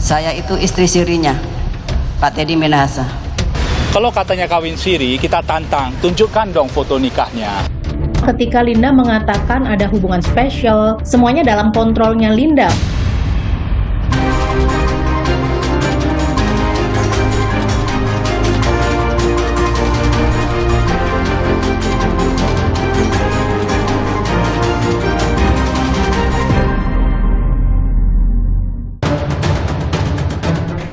Saya itu istri sirinya, Pak Teddy Minahasa. Kalau katanya kawin siri, kita tantang, tunjukkan dong foto nikahnya. Ketika Linda mengatakan ada hubungan spesial, semuanya dalam kontrolnya Linda.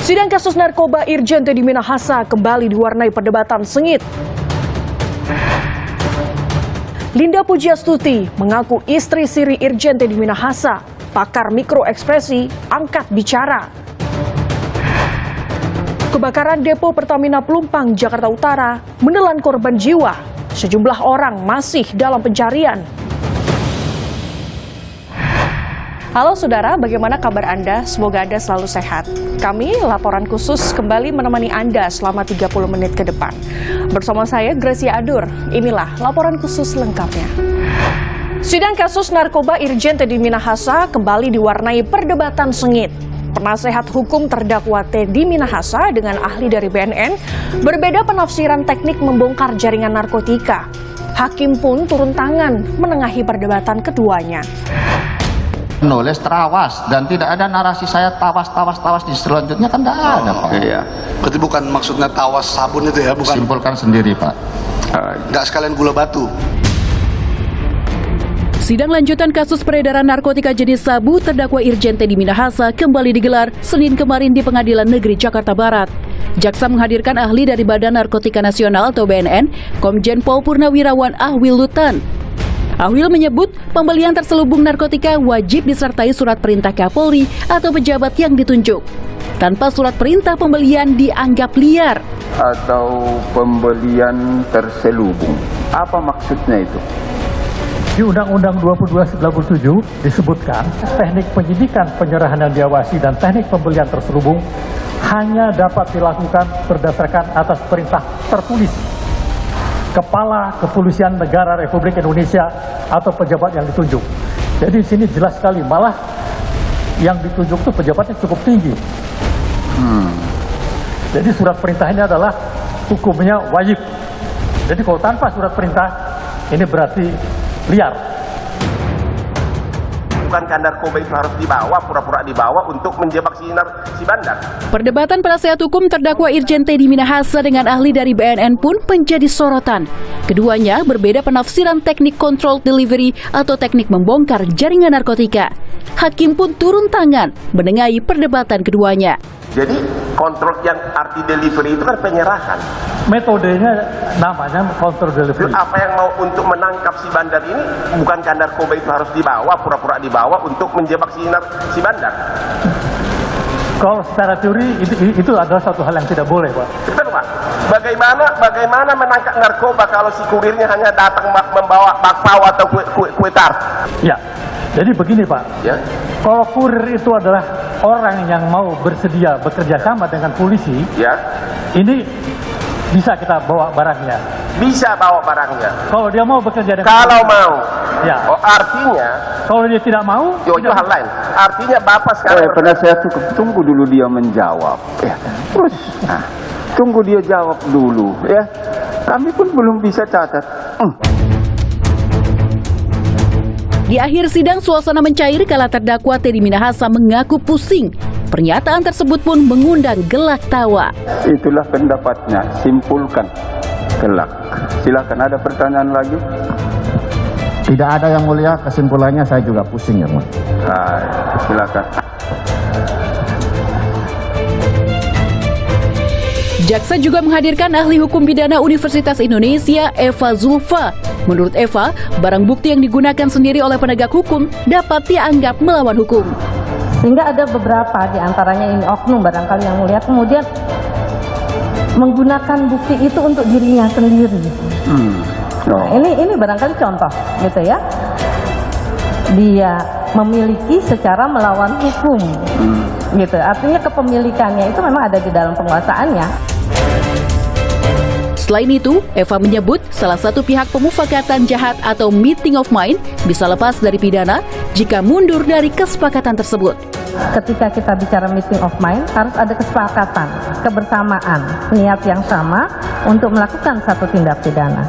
Sidang kasus narkoba Irjen Teddy Minahasa kembali diwarnai perdebatan sengit. Linda Pugiastuti mengaku istri siri Irjen Teddy Minahasa, pakar mikroekspresi, angkat bicara. Kebakaran depo Pertamina Pelumpang, Jakarta Utara menelan korban jiwa. Sejumlah orang masih dalam pencarian. Halo saudara, bagaimana kabar Anda? Semoga Anda selalu sehat. Kami, laporan khusus, kembali menemani Anda selama 30 menit ke depan. Bersama saya, Gracia Adur. Inilah laporan khusus lengkapnya. Sidang kasus narkoba Irjen Teddy Minahasa kembali diwarnai perdebatan sengit. Penasehat hukum terdakwa Teddy Minahasa dengan ahli dari BNN berbeda penafsiran teknik membongkar jaringan narkotika. Hakim pun turun tangan menengahi perdebatan keduanya. Nulis terawas dan tidak ada narasi saya tawas di selanjutnya kan tidak ada Pak. Iya. Berarti bukan maksudnya tawas sabun itu ya, bukan? Simpulkan sendiri Pak. Nggak sekalian gula batu. Sidang lanjutan kasus peredaran narkotika jenis sabu terdakwa Irjen Teddy Minahasa kembali digelar Senin kemarin di Pengadilan Negeri Jakarta Barat. Jaksa menghadirkan ahli dari Badan Narkotika Nasional atau BNN, Komjen Pol Purnawirawan Ahwil Lutan. Ahwil menyebut pembelian terselubung narkotika wajib disertai surat perintah Kapolri atau pejabat yang ditunjuk. Tanpa surat perintah pembelian dianggap liar. Atau pembelian terselubung. Apa maksudnya itu? Di Undang-Undang 2297 disebutkan teknik penyidikan, penyerahan dan diawasi dan teknik pembelian terselubung hanya dapat dilakukan berdasarkan atas perintah tertulis Kepala Kepolisian Negara Republik Indonesia atau pejabat yang ditunjuk. Jadi di sini jelas sekali, malah yang ditunjuk itu pejabatnya cukup tinggi. Jadi surat perintah ini adalah hukumnya wajib. Jadi kalau tanpa surat perintah, ini berarti liar. Bukankah narkoba itu harus dibawa, pura-pura dibawa untuk menjebak si bandar? Perdebatan penasehat hukum terdakwa Irjen Teddy Minahasa dengan ahli dari BNN pun menjadi sorotan. Keduanya berbeda penafsiran teknik control delivery atau teknik membongkar jaringan narkotika. Hakim pun turun tangan menengahi perdebatan keduanya. Jadi kontrol yang arti delivery itu kan penyerahan. Metodenya namanya kontrol delivery. Apa yang mau untuk menangkap si bandar ini, bukankah narkoba itu harus dibawa, pura-pura dibawa untuk menjebak si bandar? Kalau secara teori itu adalah satu hal yang tidak boleh, Pak. Betul, Pak. Bagaimana menangkap narkoba kalau si kurirnya hanya datang membawa bakpao atau kue tart? Ya. Jadi begini Pak, ya. Kalau kurir itu adalah orang yang mau bersedia bekerja sama dengan polisi, ya. Ini bisa kita bawa barangnya. Bisa bawa barangnya. Kalau dia mau bekerja dengan kalau polisi, mau. Ya. Oh, artinya. Kalau dia tidak mau, itu hal lain. Artinya Bapak sekarang. Penasehat hukum, tunggu dulu dia menjawab. Ya. Terus, tunggu dia jawab dulu. Ya, kami pun belum bisa catat. Di akhir sidang, suasana mencair kala terdakwa Teddy Minahasa mengaku pusing. Pernyataan tersebut pun mengundang gelak tawa. Itulah pendapatnya, simpulkan. Gelak. Silakan, ada pertanyaan lagi? Tidak ada yang mulia, kesimpulannya saya juga pusing ya Mas. Silakan. Jaksa juga menghadirkan ahli hukum pidana Universitas Indonesia, Eva Zulfa. Menurut Eva, barang bukti yang digunakan sendiri oleh penegak hukum dapat dianggap melawan hukum. Sehingga ada beberapa di antaranya ini oknum barangkali yang mulia kemudian menggunakan bukti itu untuk dirinya sendiri. Nah, ini barangkali contoh gitu ya. Dia memiliki secara melawan hukum. Gitu. Artinya kepemilikannya itu memang ada di dalam penguasaannya. Selain itu, Eva menyebut salah satu pihak pemufakatan jahat atau meeting of mind bisa lepas dari pidana jika mundur dari kesepakatan tersebut. Ketika kita bicara meeting of mind, harus ada kesepakatan, kebersamaan, niat yang sama untuk melakukan satu tindak pidana.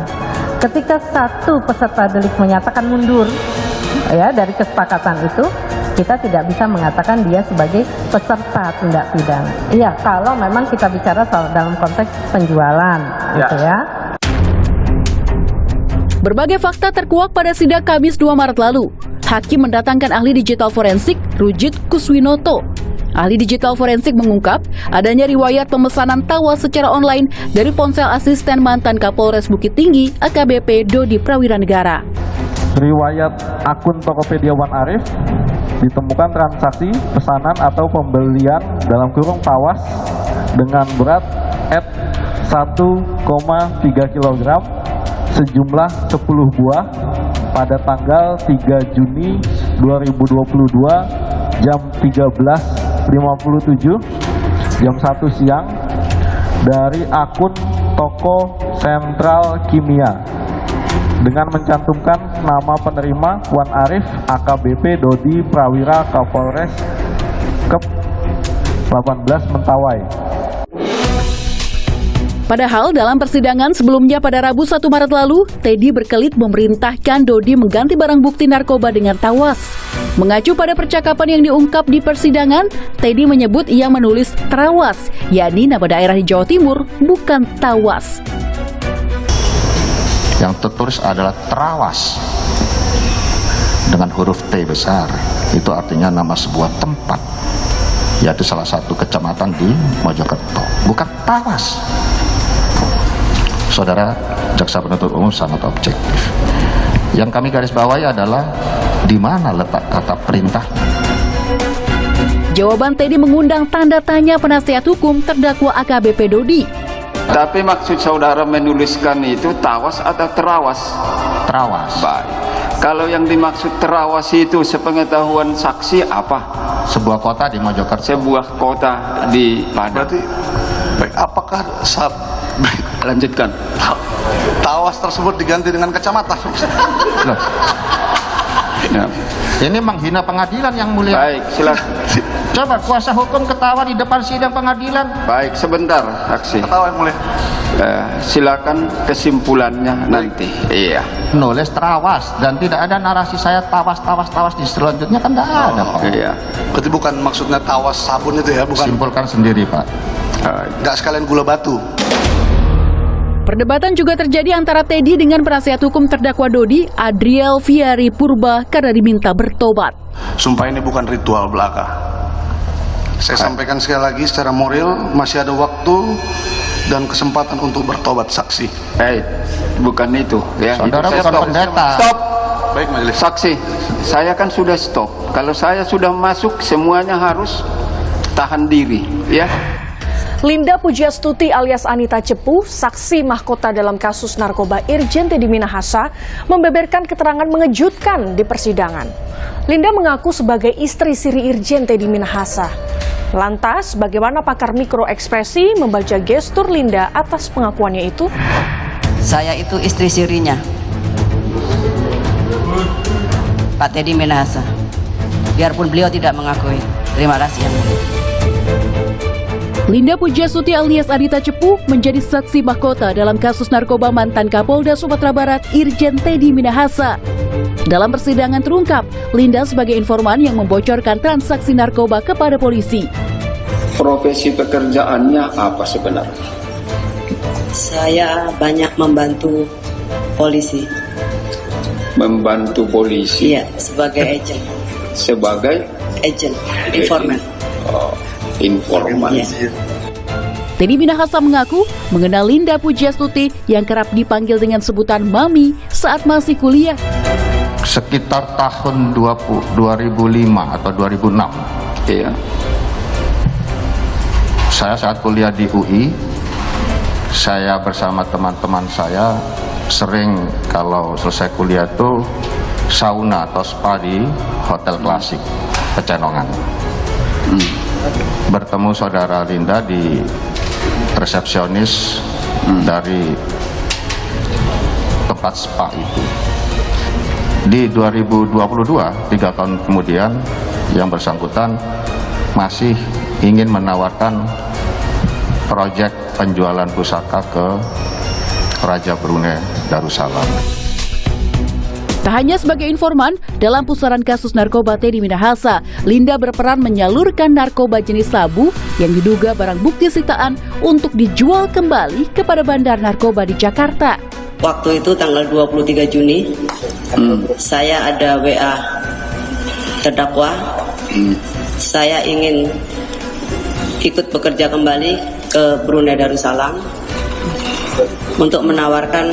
Ketika satu peserta delik menyatakan mundur ya dari kesepakatan itu, kita tidak bisa mengatakan dia sebagai peserta tindak pidana. Iya, kalau memang kita bicara soal dalam konteks penjualan, gitu ya. Berbagai fakta terkuak pada sidang Kamis 2 Maret lalu. Hakim mendatangkan ahli digital forensik Rujit Kuswinoto. Ahli digital forensik mengungkap adanya riwayat pemesanan tawas secara online dari ponsel asisten mantan Kapolres Bukit Tinggi AKBP Dodi Prawiranegara. Riwayat akun Tokopedia Wan Arif ditemukan transaksi pesanan atau pembelian dalam kurung tawas dengan berat 1,3 kg sejumlah 10 buah pada tanggal 3 Juni 2022 jam 13.57 jam 1 siang dari akun Toko Sentral Kimia dengan mencantumkan nama penerima Wan Arif AKBP Dodi Prawira Kapolres Kep 18 Mentawai. Padahal dalam persidangan sebelumnya pada Rabu 1 Maret lalu, Teddy berkelit memerintahkan Dodi mengganti barang bukti narkoba dengan tawas. Mengacu pada percakapan yang diungkap di persidangan, Teddy menyebut ia menulis Trawas, yakni nama daerah di Jawa Timur, bukan Tawas. Yang tertulis adalah Trawas dengan huruf T besar. Itu artinya nama sebuah tempat, yaitu salah satu kecamatan di Mojokerto, bukan Tawas. Saudara Jaksa Penuntut Umum sangat objektif. Yang kami garis bawahi adalah di mana letak kata perintah. Jawaban Teddy mengundang tanda tanya penasihat hukum terdakwa AKBP Dodi. Tapi maksud saudara menuliskan itu tawas atau terawas? Trawas. Baik. Kalau yang dimaksud terawas itu sepengetahuan saksi apa? Sebuah kota di Mojokerto. Sebuah kota di Padang. Berarti baik, apakah Lanjutkan. tawas tersebut diganti dengan kecamatan? Loh, Ya. ini menghina pengadilan yang mulia. Baik, silakan. Coba kuasa hukum ketawa di depan sidang pengadilan. Baik, sebentar, saksi. Ketawa yang mulia. Silakan kesimpulannya nanti. Iya. Nulis Trawas dan tidak ada narasi saya tawas di selanjutnya kan tidak ada, Pak. Iya. Berarti bukan maksudnya tawas sabun itu ya, bukan? Simpulkan sendiri, Pak. Nggak sekalian gula batu. Perdebatan juga terjadi antara Teddy dengan penasihat hukum terdakwa Dodi, Adriel Viari Purba, karena diminta bertobat. Sumpah ini bukan ritual belaka. Saya sampaikan sekali lagi secara moral, masih ada waktu dan kesempatan untuk bertobat saksi. Bukan itu. Ya, Saudara itu bukan stop. pendeta. Stop. Baik, majelis. Saksi, saya kan sudah stop. Kalau saya sudah masuk, semuanya harus tahan diri, ya. Linda Pujastuti alias Anita Cepu, saksi mahkota dalam kasus narkoba Irjen Teddy Minahasa, membeberkan keterangan mengejutkan di persidangan. Linda mengaku sebagai istri siri Irjen Teddy Minahasa. Lantas, bagaimana pakar mikroekspresi membaca gestur Linda atas pengakuannya itu? Saya itu istri sirinya, Pak Teddy Minahasa. Biarpun beliau tidak mengakui. Terima kasih yang mulia. Linda Pujastuti alias Anita Cepu menjadi saksi mahkota dalam kasus narkoba mantan Kapolda Sumatera Barat Irjen Teddy Minahasa. Dalam persidangan terungkap, Linda sebagai informan yang membocorkan transaksi narkoba kepada polisi. Profesi pekerjaannya apa sebenarnya? Saya banyak membantu polisi. Membantu polisi? Iya, sebagai agen. Sebagai? Agen, informan. Informan. Iya. Teddy Minahasa mengaku mengenal Linda Pujastuti yang kerap dipanggil dengan sebutan Mami saat masih kuliah. Sekitar tahun 2005 atau 2006. Iya. Saya saat kuliah di UI, saya bersama teman-teman saya sering kalau selesai kuliah itu sauna atau spa di hotel klasik Pecenongan. Bertemu saudara Linda di resepsionis dari tempat spa itu. Di 2022, 3 tahun kemudian, yang bersangkutan masih ingin menawarkan proyek penjualan pusaka ke Raja Brunei Darussalam. Tak hanya sebagai informan, dalam pusaran kasus narkoba Teddy Minahasa, Linda berperan menyalurkan narkoba jenis sabu yang diduga barang bukti sitaan untuk dijual kembali kepada bandar narkoba di Jakarta. Waktu itu tanggal 23 Juni, saya ada WA terdakwa. Saya ingin ikut bekerja kembali ke Brunei Darussalam untuk menawarkan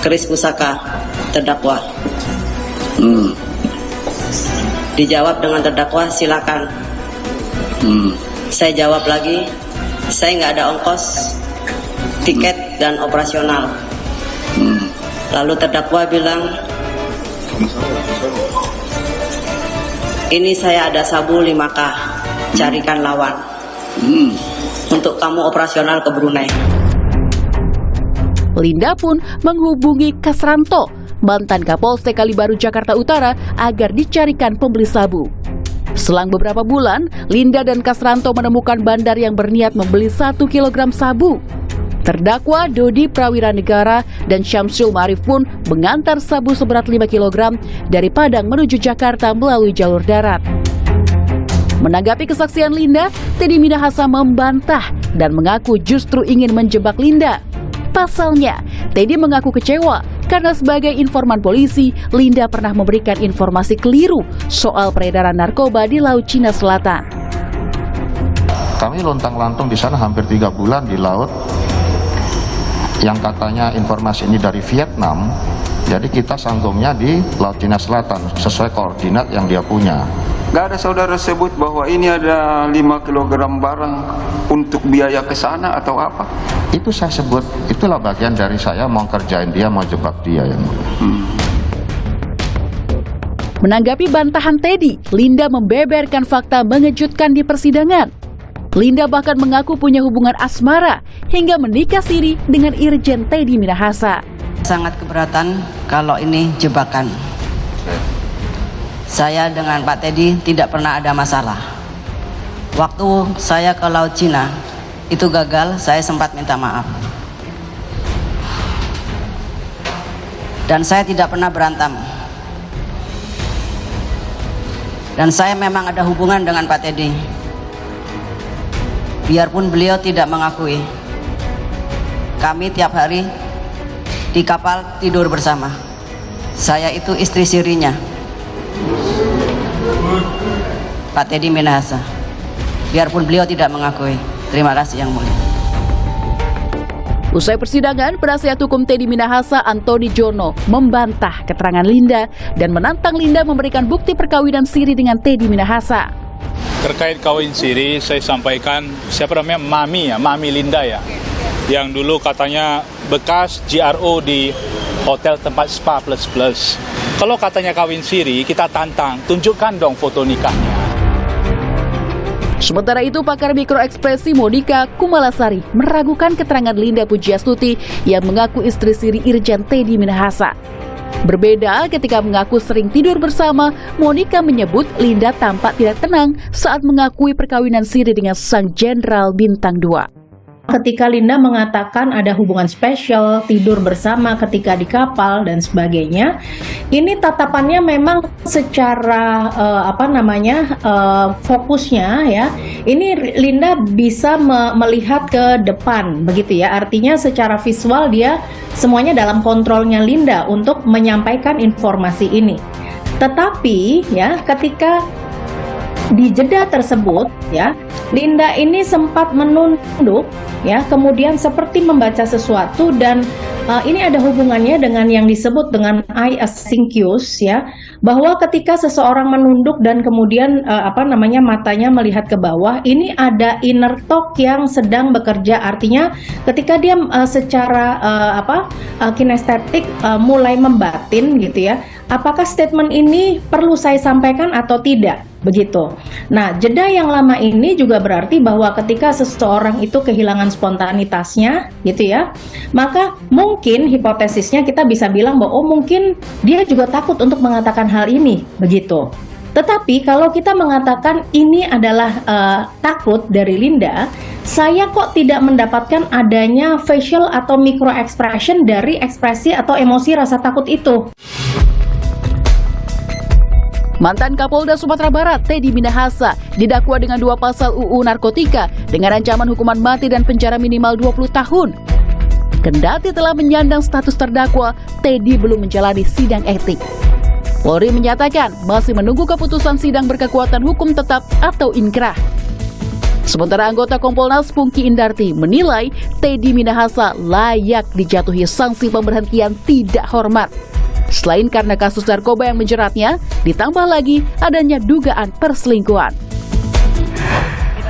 keris pusaka terdakwa. Dijawab dengan terdakwa, silakan. Saya jawab lagi, saya nggak ada ongkos tiket dan operasional. Lalu terdakwa bilang, ini saya ada sabu 5K, carikan lawan untuk kamu operasional ke Brunei. Linda pun menghubungi Kasranto, mantan Kapolsek Kalibaru Jakarta Utara, agar dicarikan pembeli sabu. Selang beberapa bulan, Linda dan Kasranto menemukan bandar yang berniat membeli 1 kilogram sabu. Terdakwa Dodi Prawira Negara dan Syamsul Ma'arif pun mengantar sabu seberat 5 kg dari Padang menuju Jakarta melalui jalur darat. Menanggapi kesaksian Linda, Teddy Minahasa membantah dan mengaku justru ingin menjebak Linda. Pasalnya, Teddy mengaku kecewa karena sebagai informan polisi, Linda pernah memberikan informasi keliru soal peredaran narkoba di Laut Cina Selatan. Kami lontang-lantung di sana hampir 3 bulan di laut, yang katanya informasi ini dari Vietnam, jadi kita sanggungnya di Laut Cina Selatan sesuai koordinat yang dia punya. Gak ada saudara sebut bahwa ini ada 5 kg barang untuk biaya ke sana atau apa? Itu saya sebut, itulah bagian dari saya mau kerjain dia, mau jebak dia yang Menanggapi bantahan Teddy, Linda membeberkan fakta mengejutkan di persidangan. Linda bahkan mengaku punya hubungan asmara hingga menikah siri dengan Irjen Teddy Minahasa. Sangat keberatan kalau ini jebakan. Saya dengan Pak Teddy tidak pernah ada masalah. Waktu saya ke Laut Cina, itu gagal, saya sempat minta maaf. Dan saya tidak pernah berantem. Dan saya memang ada hubungan dengan Pak Teddy. Biarpun beliau tidak mengakui. Kami tiap hari di kapal tidur bersama. Saya itu istri sirinya, Pak Teddy Minahasa. Biarpun beliau tidak mengakui. Terima kasih Yang Mulia. Usai persidangan, penasihat hukum Teddy Minahasa Antoni Jono membantah keterangan Linda dan menantang Linda memberikan bukti perkawinan siri dengan Teddy Minahasa. Terkait kawin siri, saya sampaikan siapa namanya Mami Linda ya, yang dulu katanya bekas GRO di hotel tempat spa plus. Kalau katanya kawin siri, kita tantang, tunjukkan dong foto nikahnya. Sementara itu, pakar mikroekspresi Monika Kumalasari meragukan keterangan Linda Pujiastuti yang mengaku istri siri Irjen Teddy Minahasa. Berbeda ketika mengaku sering tidur bersama, Monika menyebut Linda tampak tidak tenang saat mengakui perkawinan siri dengan sang jenderal bintang 2. Ketika Linda mengatakan ada hubungan spesial, tidur bersama ketika di kapal dan sebagainya, ini tatapannya memang secara fokusnya ya. Ini Linda bisa melihat ke depan begitu ya. Artinya secara visual dia semuanya dalam kontrolnya Linda untuk menyampaikan informasi ini. Tetapi ya ketika di jeda tersebut ya, Linda ini sempat menunduk ya, kemudian seperti membaca sesuatu dan ini ada hubungannya dengan yang disebut dengan eye asynchronous ya, bahwa ketika seseorang menunduk dan kemudian matanya melihat ke bawah, ini ada inner talk yang sedang bekerja. Artinya ketika dia secara kinestetik mulai membatin gitu ya, apakah statement ini perlu saya sampaikan atau tidak? begitu. Nah, jeda yang lama ini juga berarti bahwa ketika seseorang itu kehilangan spontanitasnya, gitu ya, maka mungkin hipotesisnya kita bisa bilang bahwa mungkin dia juga takut untuk mengatakan hal ini, begitu. Tetapi kalau kita mengatakan ini adalah takut dari Linda, saya kok tidak mendapatkan adanya facial atau micro expression dari ekspresi atau emosi rasa takut itu. Mantan Kapolda Sumatera Barat, Teddy Minahasa, didakwa dengan 2 pasal UU Narkotika dengan ancaman hukuman mati dan penjara minimal 20 tahun. Kendati telah menyandang status terdakwa, Teddy belum menjalani sidang etik. Polri menyatakan masih menunggu keputusan sidang berkekuatan hukum tetap atau inkrah. Sementara anggota Kompolnas Pungki Indarti menilai Teddy Minahasa layak dijatuhi sanksi pemberhentian tidak hormat. Selain karena kasus narkoba yang menjeratnya, ditambah lagi adanya dugaan perselingkuhan.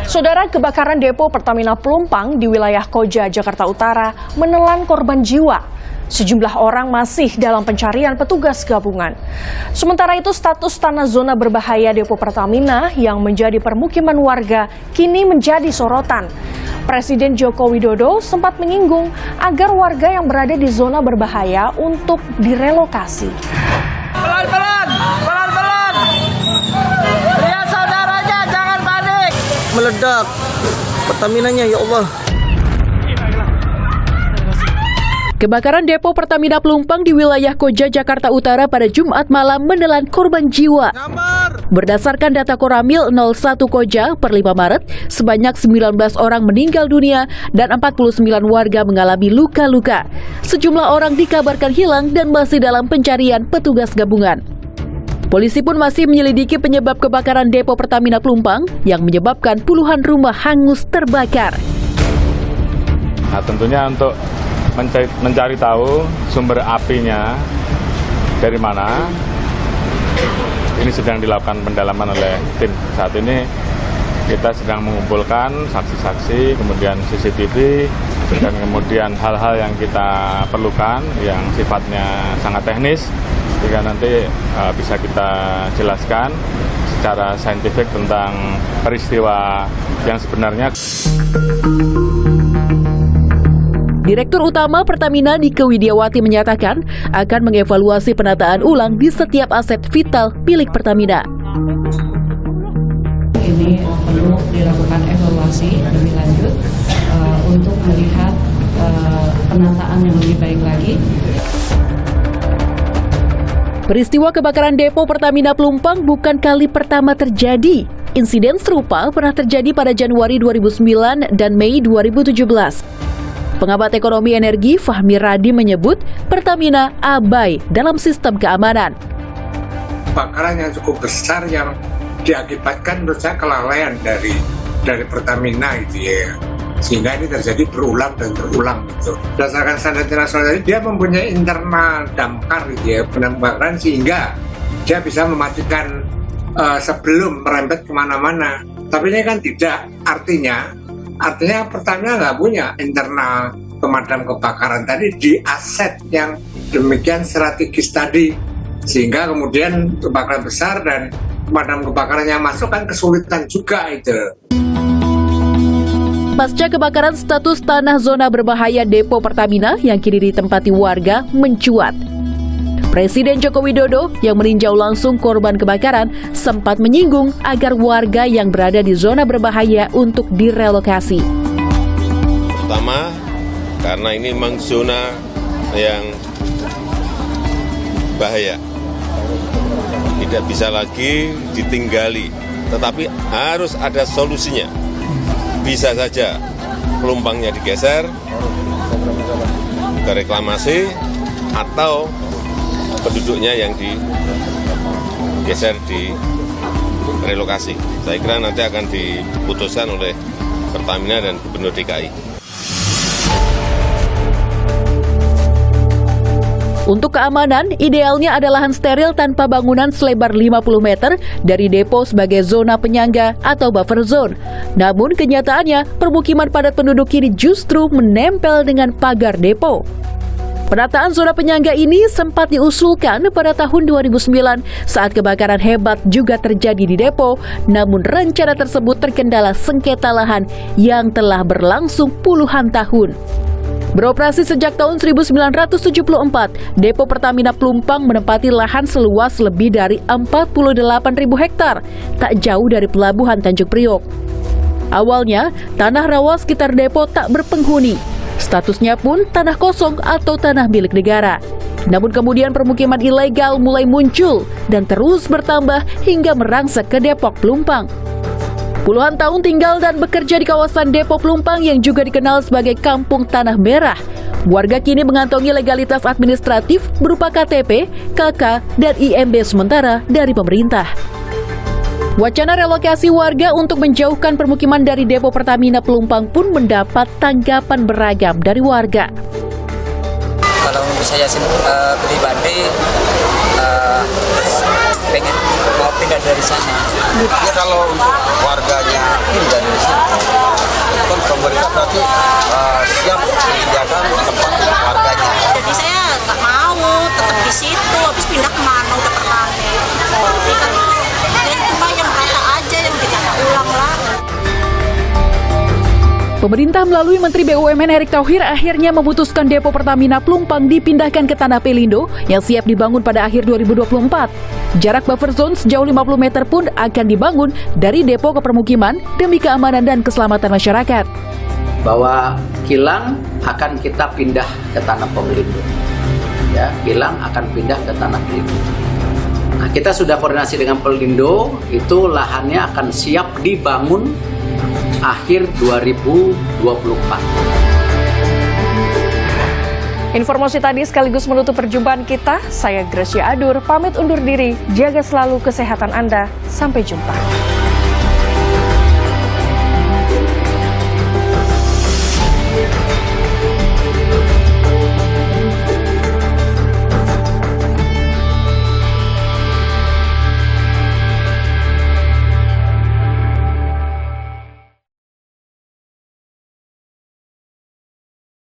Saudara, kebakaran depo Pertamina Pelumpang di wilayah Koja, Jakarta Utara menelan korban jiwa. Sejumlah orang masih dalam pencarian petugas gabungan. Sementara itu, status tanah zona berbahaya depo Pertamina yang menjadi permukiman warga kini menjadi sorotan. Presiden Joko Widodo sempat menyinggung agar warga yang berada di zona berbahaya untuk direlokasi. Pelan-pelan, pelan-pelan. Lihat saudaranya, jangan panik. Meledak Pertaminanya, ya Allah. Kebakaran depo Pertamina Pelumpang di wilayah Koja, Jakarta Utara pada Jumat malam menelan korban jiwa. Berdasarkan data Koramil 01 Koja per 5 Maret, sebanyak 19 orang meninggal dunia dan 49 warga mengalami luka-luka. Sejumlah orang dikabarkan hilang dan masih dalam pencarian petugas gabungan. Polisi pun masih menyelidiki penyebab kebakaran depo Pertamina Pelumpang yang menyebabkan puluhan rumah hangus terbakar. Nah, tentunya untuk mencari tahu sumber apinya dari mana, ini sedang dilakukan pendalaman oleh tim. Saat ini kita sedang mengumpulkan saksi-saksi, kemudian CCTV, dan kemudian hal-hal yang kita perlukan yang sifatnya sangat teknis, sehingga nanti bisa kita jelaskan secara saintifik tentang peristiwa yang sebenarnya. Direktur Utama Pertamina Nike Widiawati menyatakan akan mengevaluasi penataan ulang di setiap aset vital milik Pertamina. Ini perlu dilakukan evaluasi lebih lanjut untuk melihat penataan yang lebih baik lagi. Peristiwa kebakaran depo Pertamina Pelumpang bukan kali pertama terjadi. Insiden serupa pernah terjadi pada Januari 2009 dan Mei 2017. Pengamat ekonomi energi Fahmi Radi menyebut Pertamina abai dalam sistem keamanan. Kebakaran yang cukup besar yang diakibatkan menurut saya kelalaian dari Pertamina itu ya. Sehingga ini terjadi berulang dan berulang gitu. Berdasarkan standar internasional tadi, dia mempunyai internal damkar gitu ya, penembakaran, sehingga dia bisa mematikan sebelum merembet kemana-mana. Tapi ini kan tidak, artinya Pertamina nggak punya internal pemadam kebakaran tadi di aset yang demikian strategis tadi, sehingga kemudian kebakaran besar dan pemadam kebakaran yang masuk kan kesulitan juga itu. Pasca kebakaran, status tanah zona berbahaya depo Pertamina yang kini ditempati warga mencuat. Presiden Joko Widodo yang meninjau langsung korban kebakaran sempat menyinggung agar warga yang berada di zona berbahaya untuk direlokasi. Pertama, karena ini memang zona yang bahaya, tidak bisa lagi ditinggali, tetapi harus ada solusinya. Bisa saja pelumpangnya digeser ke reklamasi atau penduduknya yang digeser di relokasi. Saya kira nanti akan diputuskan oleh Pertamina dan Gubernur DKI. Untuk keamanan, idealnya ada lahan steril tanpa bangunan selebar 50 meter dari depo sebagai zona penyangga atau buffer zone. Namun kenyataannya, permukiman padat penduduk kini justru menempel dengan pagar depo. Penataan zona penyangga ini sempat diusulkan pada tahun 2009 saat kebakaran hebat juga terjadi di Depo, namun rencana tersebut terkendala sengketa lahan yang telah berlangsung puluhan tahun. Beroperasi sejak tahun 1974, Depo Pertamina Pelumpang menempati lahan seluas lebih dari 48.000 hektar, tak jauh dari pelabuhan Tanjung Priok. Awalnya, tanah rawa sekitar depo tak berpenghuni. Statusnya pun tanah kosong atau tanah milik negara. Namun kemudian permukiman ilegal mulai muncul dan terus bertambah hingga merangsek ke Depok Pelumpang. Puluhan tahun tinggal dan bekerja di kawasan Depo Pelumpang yang juga dikenal sebagai Kampung Tanah Merah. Warga kini mengantongi legalitas administratif berupa KTP, KK, dan IMB sementara dari pemerintah. Wacana relokasi warga untuk menjauhkan permukiman dari Depo Pertamina Pelumpang pun mendapat tanggapan beragam dari warga. Kalau untuk saya pribadi pengen mau pindah dari sana. Ya kalau untuk warganya pindah dari sini, kan pemerintah berarti siap menyediakan tempat untuk warganya. Jadi saya nggak mau tetap di situ, habis pindah kemana udah pernah. Jadi cuma yang kata aja yang ditata ulang lah. Pemerintah melalui Menteri BUMN Erick Thohir akhirnya memutuskan Depo Pertamina Pelumpang dipindahkan ke Tanah Pelindo yang siap dibangun pada akhir 2024. Jarak buffer zone sejauh 50 meter pun akan dibangun dari depo ke permukiman demi keamanan dan keselamatan masyarakat. Bahwa kilang akan kita pindah ke Tanah Pelindo. Ya, kilang akan pindah ke Tanah Pelindo. Nah, kita sudah koordinasi dengan Pelindo, itu lahannya akan siap dibangun akhir 2024. Informasi tadi sekaligus menutup perjumpaan kita. Saya Gracia Adur, pamit undur diri. Jaga selalu kesehatan Anda. Sampai jumpa.